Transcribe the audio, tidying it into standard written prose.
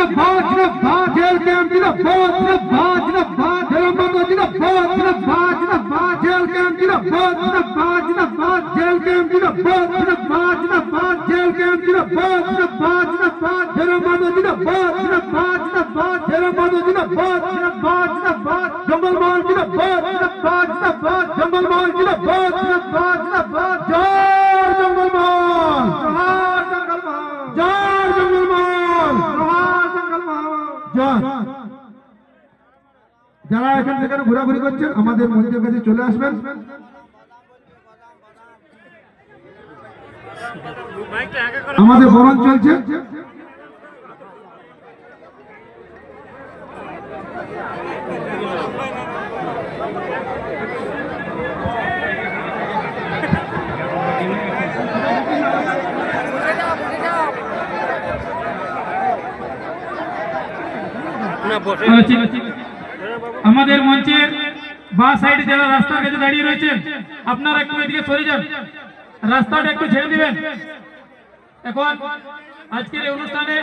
जिंदाबाद जिंदाबाद jail camp जिंदाबाद जिंदाबाद जिंदाबाद धर्मबंधु जिंदाबाद जिंदाबाद जिंदाबाद जेल कैंप जिंदाबाद जिंदाबाद जिंदाबाद जेल कैंप जिंदाबाद जिंदाबाद जिंदाबाद जेल कैंप जिंदाबाद जिंदाबाद जिंदाबाद धर्मबंधु जिंदाबाद जिंदाबाद जिंदाबाद धर्मबंधु जिंदाबाद जिंदाबाद जिंदाबाद जंगल मॉल जिंदाबाद जिंदाबाद जिंदाबाद जंगल मॉल जिंदाबाद जिंदाबाद जिंदाबाद जय जंगल मॉल जय जंगल मॉल जय। যারা এখান থেকে ঘোরাঘুরি করছেন আমাদের মঞ্চের কাছে চলে আসবেন। আমাদের বরণ চলছে। আমাদের মঞ্চের বা সাইডে যারা রাস্তার কাছে দাঁড়িয়ে রয়েছেন আপনারা একটু এদিকে সরে যান, রাস্তাটা একটু ছেড়ে দিবেন। এখন আজকের এই অনুষ্ঠানে